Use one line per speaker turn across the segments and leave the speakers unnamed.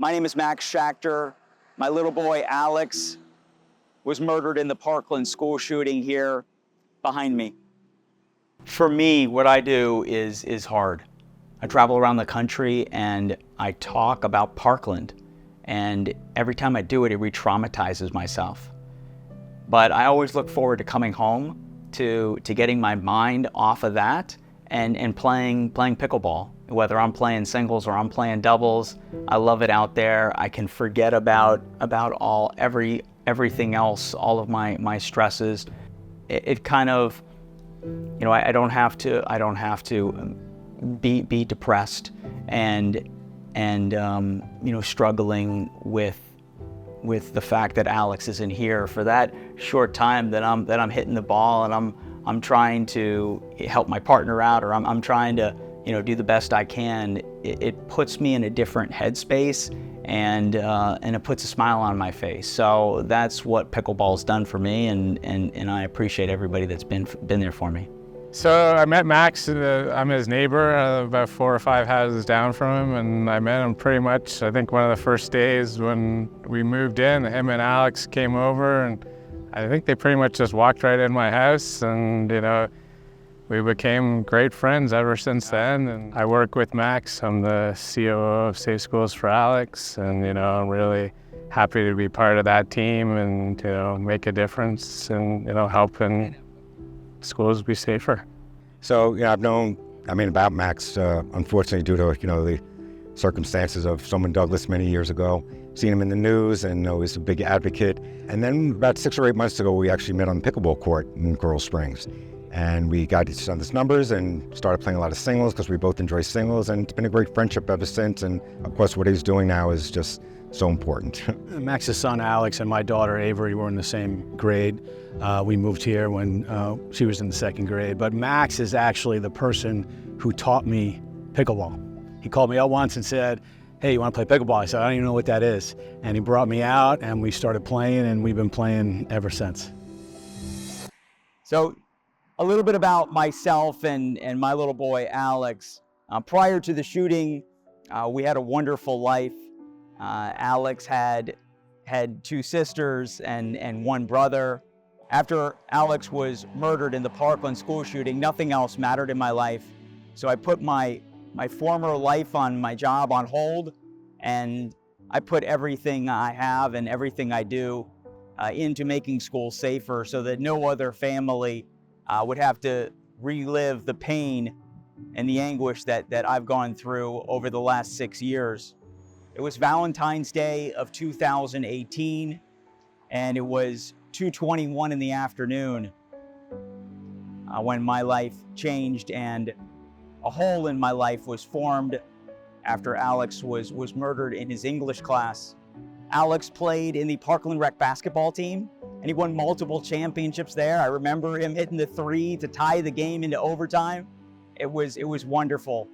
My name is Max Schachter. My little boy, Alex, was murdered in the Parkland school shooting here behind me. For me, what I do is hard. I travel around the country and I talk about Parkland. And every time I do it, it re-traumatizes myself. But I always look forward to coming home, to getting my mind off of that and playing pickleball. Whether I'm playing singles or I'm playing doubles, I love it out there. I can forget about everything else, all of my stresses. It kind of, I don't have to be depressed and struggling with the fact that Alex isn't here for that short time that I'm hitting the ball and I'm trying to help my partner out, or I'm trying to do the best I can. It puts me in a different headspace and it puts a smile on my face. So that's what pickleball's done for me, and I appreciate everybody that's been there for me.
So I met Max, I'm his neighbor, about 4 or 5 houses down from him, and I met him pretty much, I think, one of the first days when we moved in. Him and Alex came over, and I think they pretty much just walked right in my house, and we became great friends ever since then. And I work with Max. I'm the COO of Safe Schools for Alex, and I'm really happy to be part of that team and make a difference and helping schools be safer.
So I've known about Max, unfortunately, due to the circumstances of someone Douglas many years ago. Seen him in the news, and he's a big advocate. And then about 6 or 8 months ago, we actually met on the pickleball court in Coral Springs. And we got each other's numbers and started playing a lot of singles because we both enjoy singles, and it's been a great friendship ever since. And of course, what he's doing now is just so important.
Max's son Alex and my daughter Avery were in the same grade. We moved here when she was in the 2nd grade, but Max is actually the person who taught me pickleball. He called me up once and said, "Hey, you want to play pickleball?" I said, "I don't even know what that is." And he brought me out and we started playing, and we've been playing ever since.
So a little bit about myself and my little boy, Alex. Prior to the shooting, we had a wonderful life. Alex had 2 sisters and 1 brother. After Alex was murdered in the Parkland school shooting, nothing else mattered in my life. So I put my former life on my job on hold, and I put everything I have and everything I do into making schools safer so that no other family would have to relive the pain and the anguish that I've gone through over the last 6 years. It was Valentine's Day of 2018, and it was 2:21 in the afternoon when my life changed and a hole in my life was formed after Alex was murdered in his English class. Alex played in the Parkland rec basketball team, and he won multiple championships there. I remember him hitting the 3 to tie the game into overtime. It was wonderful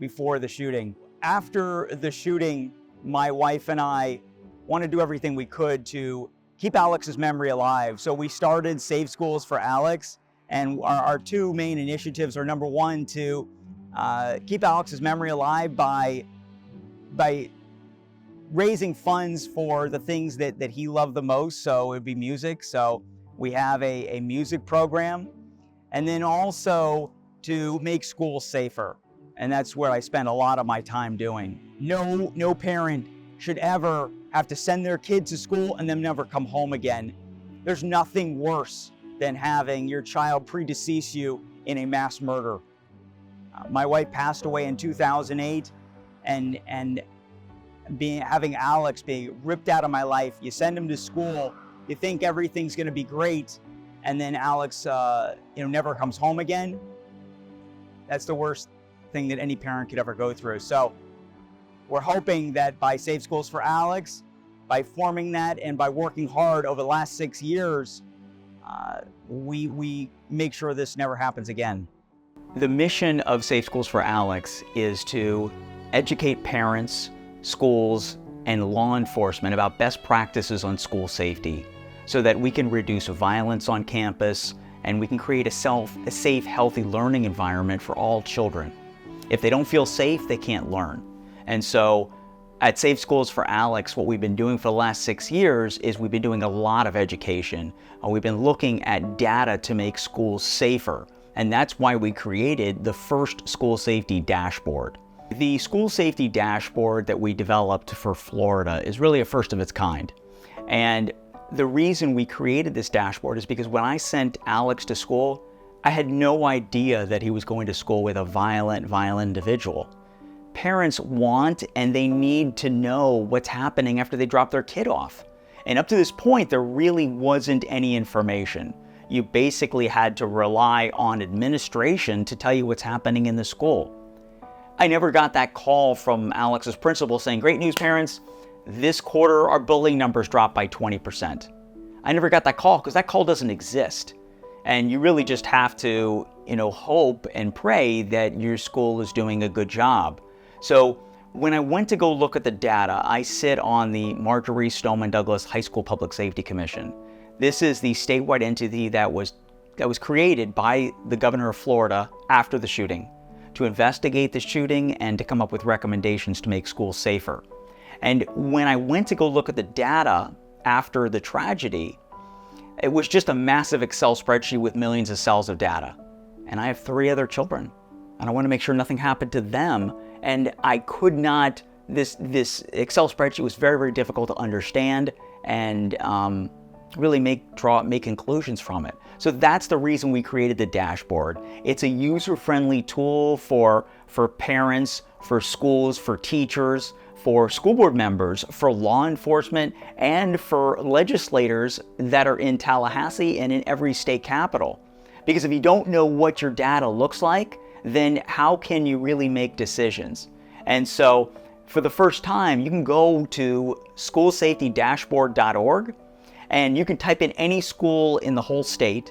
before the shooting. After the shooting, my wife and I wanted to do everything we could to keep Alex's memory alive. So we started Safe Schools for Alex, and our 2 main initiatives are, number 1, to keep Alex's memory alive by raising funds for the things that he loved the most. So it'd be music. So we have a music program, and then also to make schools safer. And that's where I spend a lot of my time doing. No parent should ever have to send their kid to school and then never come home again. There's nothing worse than having your child predecease you in a mass murder. My wife passed away in 2008, and having Alex be ripped out of my life. You send him to school, you think everything's gonna be great, and then Alex never comes home again. That's the worst thing that any parent could ever go through. So we're hoping that by Safe Schools for Alex, by forming that and by working hard over the last 6 years, we make sure this never happens again. The mission of Safe Schools for Alex is to educate parents, schools, and law enforcement about best practices on school safety so that we can reduce violence on campus and we can create a safe, healthy learning environment for all children. If they don't feel safe, they can't learn. And so At Safe Schools for Alex, what we've been doing for the last 6 years is we've been doing a lot of education. We've been looking at data to make schools safer, and that's why we created the first school safety dashboard. The school safety dashboard that we developed for Florida is really a first of its kind. And the reason we created this dashboard is because when I sent Alex to school, I had no idea that he was going to school with a violent individual. Parents want and they need to know what's happening after they drop their kid off. And up to this point, there really wasn't any information. You basically had to rely on administration to tell you what's happening in the school. I never got that call from Alex's principal saying, "Great news, parents, this quarter our bullying numbers dropped by 20%. I never got that call because that call doesn't exist. And you really just have to, hope and pray that your school is doing a good job. So when I went to go look at the data, I sit on the Marjorie Stoneman Douglas High School Public Safety Commission. This is the statewide entity that was created by the governor of Florida after the shooting to investigate the shooting and to come up with recommendations to make schools safer. And when I went to go look at the data after the tragedy, it was just a massive Excel spreadsheet with millions of cells of data. And I have 3 other children, and I want to make sure nothing happened to them. And I could not, this Excel spreadsheet was very, very difficult to understand and really make conclusions from it. So that's the reason we created the dashboard. It's a user-friendly tool for parents, for schools, for teachers, for school board members, for law enforcement, and for legislators that are in Tallahassee and in every state capital. Because if you don't know what your data looks like, then how can you really make decisions? And so for the first time, you can go to schoolsafetydashboard.org and you can type in any school in the whole state,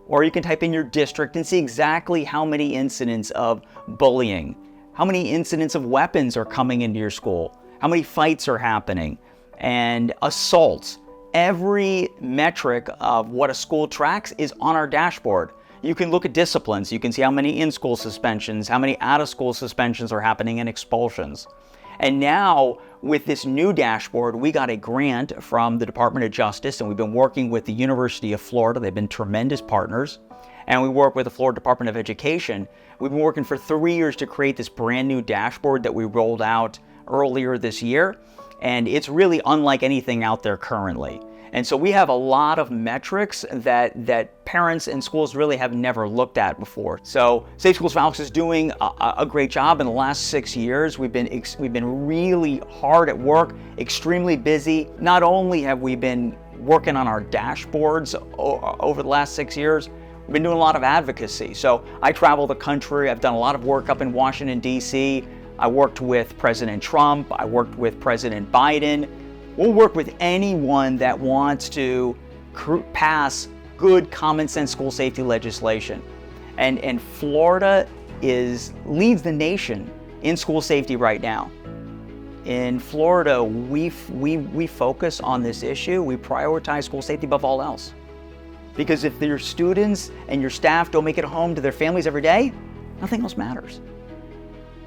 or you can type in your district and see exactly how many incidents of bullying, how many incidents of weapons are coming into your school, how many fights are happening, and assaults. Every metric of what a school tracks is on our dashboard. You can look at disciplines. You can see how many in-school suspensions, how many out-of-school suspensions are happening, and expulsions. And now, with this new dashboard, we got a grant from the Department of Justice, and we've been working with the University of Florida. They've been tremendous partners. And we work with the Florida Department of Education. We've been working for 3 years to create this brand new dashboard that we rolled out earlier this year. And it's really unlike anything out there currently. And so we have a lot of metrics that parents and schools really have never looked at before. So Safe Schools for Alex is doing a great job. In the last 6 years, we've been really hard at work, extremely busy. Not only have we been working on our dashboards over the last 6 years, we've been doing a lot of advocacy. So I travel the country. I've done a lot of work up in Washington, D.C. I worked with President Trump. I worked with President Biden. We'll work with anyone that wants to pass good common sense school safety legislation. And Florida leads the nation in school safety right now. In Florida, we focus on this issue. We prioritize school safety above all else. Because if your students and your staff don't make it home to their families every day, nothing else matters.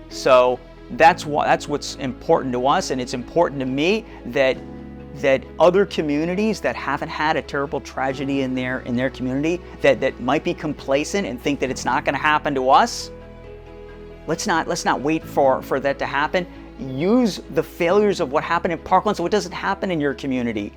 So that's what's important to us, and it's important to me that other communities that haven't had a terrible tragedy in their community that might be complacent and think that it's not going to happen to us. Let's not wait for that to happen. Use the failures of what happened in Parkland so it doesn't happen in your community.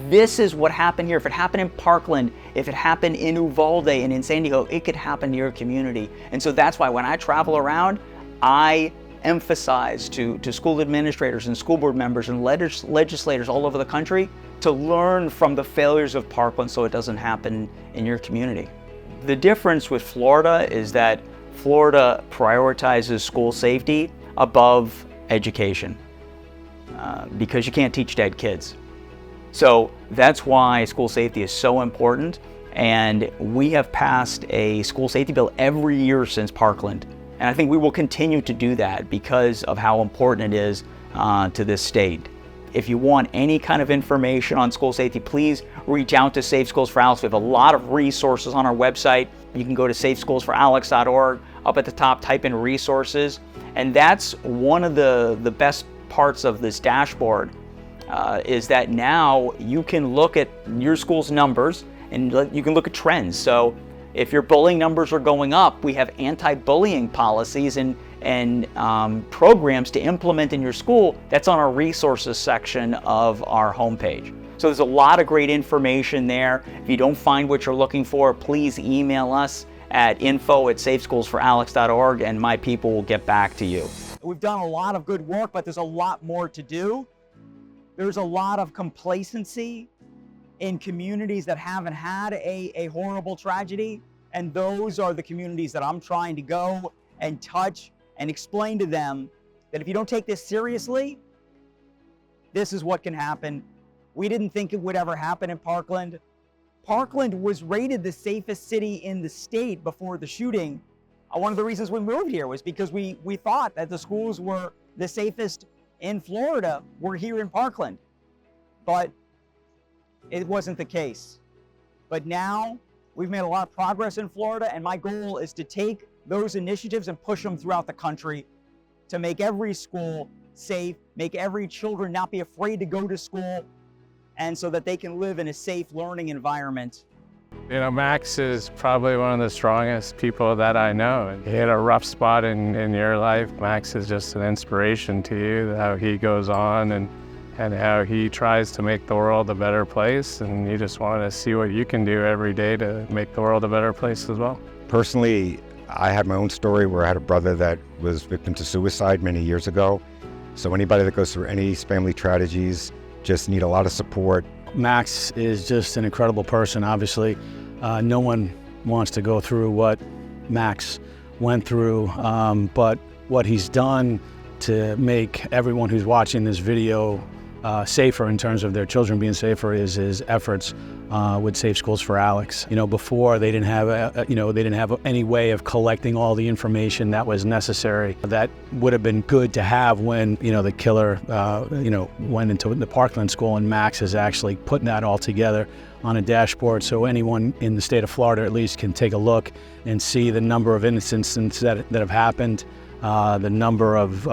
This is what happened here. If it happened in Parkland, if it happened in Uvalde and in San Diego, it could happen to your community. And so that's why when I travel around, I emphasize to school administrators and school board members and legislators all over the country to learn from the failures of Parkland so it doesn't happen in your community. The difference with Florida is that Florida prioritizes school safety above education because you can't teach dead kids. So that's why school safety is so important, and we have passed a school safety bill every year since Parkland. And I think we will continue to do that because of how important it is to this state. If you want any kind of information on school safety, please reach out to Safe Schools for Alex. We have a lot of resources on our website. You can go to safeschoolsforalex.org. Up at the top, type in resources. And that's one of the best parts of this dashboard is that now you can look at your school's numbers and you can look at trends. So if your bullying numbers are going up, we have anti-bullying policies and programs to implement in your school. That's on our resources section of our homepage. So there's a lot of great information there. If you don't find what you're looking for, please email us at info@safeschoolsforalex.org and my people will get back to you. We've done a lot of good work, but there's a lot more to do. There's a lot of complacency in communities that haven't had a horrible tragedy, and those are the communities that I'm trying to go and touch and explain to them that if you don't take this seriously, this is what can happen. We didn't think it would ever happen in Parkland. Parkland was rated the safest city in the state before the shooting. One of the reasons we moved here was because we thought that the schools were the safest in Florida were here in Parkland, but it wasn't the case. But now we've made a lot of progress in Florida, and my goal is to take those initiatives and push them throughout the country to make every school safe, make every children not be afraid to go to school, and so that they can live in a safe learning environment.
You know, Max is probably one of the strongest people that I know. He had a rough spot in your life. Max is just an inspiration to you, how he goes on and how he tries to make the world a better place. And you just want to see what you can do every day to make the world a better place as well.
Personally, I had my own story where I had a brother that was victim to suicide many years ago. So anybody that goes through any family tragedies just need a lot of support.
Max is just an incredible person, obviously. No one wants to go through what Max went through, but what he's done to make everyone who's watching this video safer in terms of their children being safer is his efforts with Safe Schools for Alex. You know, before they didn't have any way of collecting all the information that was necessary. That would have been good to have when the killer went into the Parkland school, and Max is actually putting that all together on a dashboard, so anyone in the state of Florida at least can take a look and see the number of incidents that have happened, the number of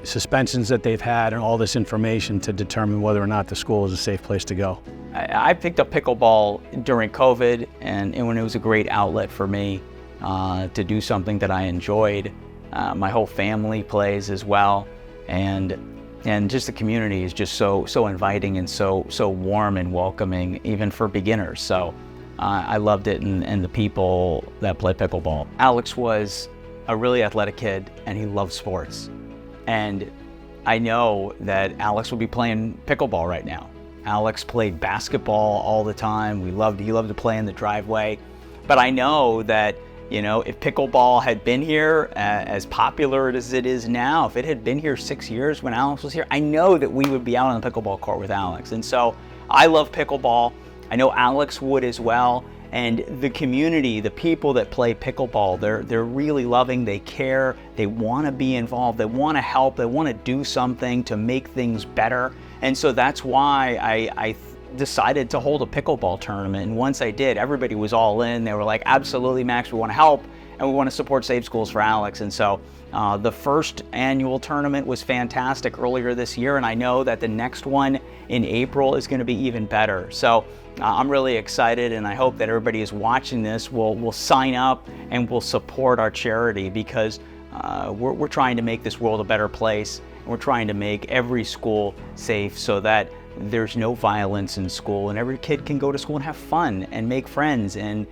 suspensions that they've had, and all this information to determine whether or not the school is a safe place to go.
I picked up pickleball during COVID, and when it was a great outlet for me to do something that I enjoyed. My whole family plays as well, and just the community is just so inviting and so warm and welcoming, even for beginners. So I loved it, and the people that play pickleball. Alex was a really athletic kid, and he loved sports. And I know that Alex will be playing pickleball right now. Alex played basketball all the time. He loved to play in the driveway. But I know that, if pickleball had been here as popular as it is now, if it had been here 6 years when Alex was here, I know that we would be out on the pickleball court with Alex. And so I love pickleball. I know Alex would as well. And the community, the people that play pickleball, they're really loving, they care, they want to be involved, they want to help, they want to do something to make things better. And so that's why I decided to hold a pickleball tournament. And once I did, everybody was all in. They were like, absolutely, Max, we want to help, and we want to support Safe Schools for Alex. And so the first annual tournament was fantastic earlier this year, and I know that the next one in April is going to be even better. So I'm really excited, and I hope that everybody is watching this will sign up and will support our charity, because we're trying to make this world a better place, and we're trying to make every school safe so that there's no violence in school, and every kid can go to school and have fun and make friends and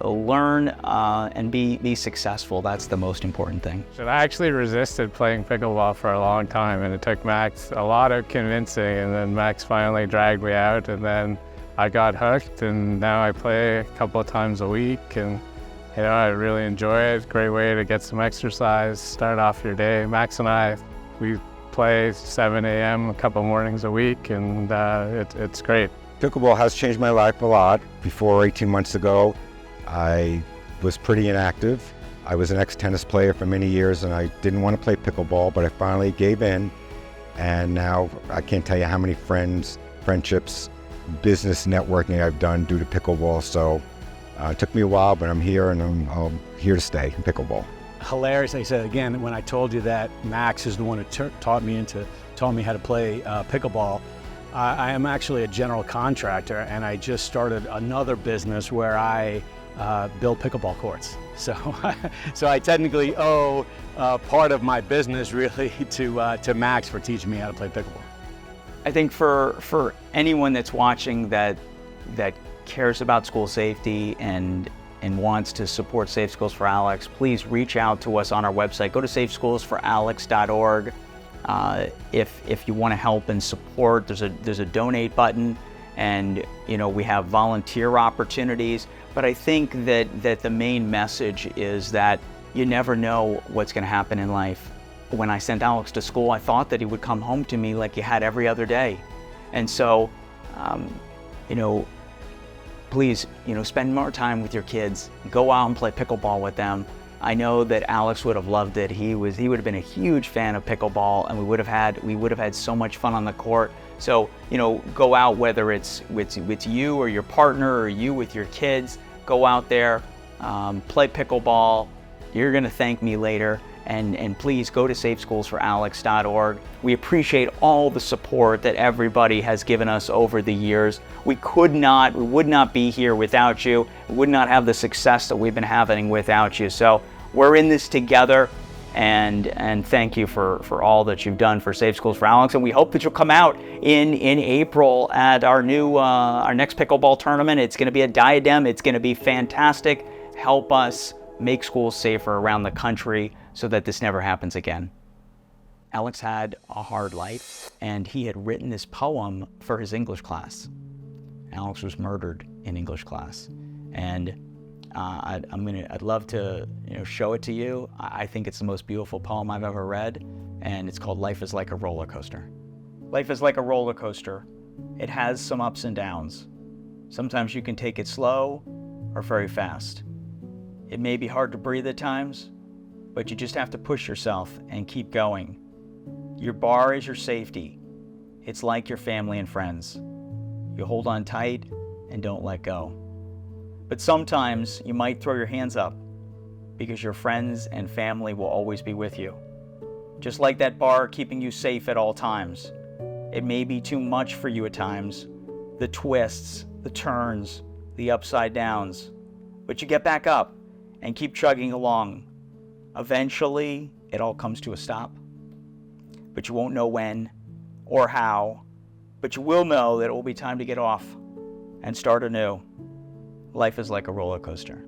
learn and be successful. That's the most important thing.
I actually resisted playing pickleball for a long time, and it took Max a lot of convincing, and then Max finally dragged me out, and then I got hooked, and now I play a couple of times a week, and I really enjoy it. Great way to get some exercise, start off your day. Max and I, we play 7 a.m. a couple mornings a week, and it's great.
Pickleball has changed my life a lot. Before 18 months ago, I was pretty inactive. I was an ex-tennis player for many years, and I didn't want to play pickleball, but I finally gave in. And now I can't tell you how many friendships, business networking I've done due to pickleball. So it took me a while, but I'm here, and I'm here to stay in pickleball.
hilarious. Like I said, again, when I told you that Max is the one who taught me how to play pickleball, I am actually a general contractor, and I just started another business where I build pickleball courts. So, so I technically owe part of my business really to Max for teaching me how to play pickleball.
I think for anyone that's watching that cares about school safety and wants to support Safe Schools for Alex, please reach out to us on our website. Go to safeschoolsforalex.org. If you want to help and support, there's a donate button, and we have volunteer opportunities. But I think that the main message is that you never know what's going to happen in life. When I sent Alex to school, I thought that he would come home to me like he had every other day. And so, please, spend more time with your kids. Go out and play pickleball with them. I know that Alex would have loved it. He would have been a huge fan of pickleball, and we would have had so much fun on the court. So, go out, whether it's with you or your partner or you with your kids. Go out there, play pickleball. You're going to thank me later. And please go to safeschoolsforalex.org. We appreciate all the support that everybody has given us over the years. We would not be here without you. We would not have the success that we've been having without you. So we're in this together, and thank you for all that you've done for Safe Schools for Alex. And we hope that you'll come out in April at our next pickleball tournament. It's going to be at Diadem. It's going to be fantastic. Help us make schools safer around the country so that this never happens again. Alex had a hard life, and he had written this poem for his English class. Alex was murdered in English class, and I'd love to show it to you. I think it's the most beautiful poem I've ever read, and it's called "Life is Like a Roller Coaster." Life is like a roller coaster. It has some ups and downs. Sometimes you can take it slow or very fast. It may be hard to breathe at times, but you just have to push yourself and keep going. Your bar is your safety. It's like your family and friends. You hold on tight and don't let go. But sometimes you might throw your hands up because your friends and family will always be with you. Just like that bar keeping you safe at all times. It may be too much for you at times, the twists, the turns, the upside downs, but you get back up and keep chugging along. Eventually, it all comes to a stop. But you won't know when or how, but you will know that it will be time to get off and start anew. Life is like a roller coaster.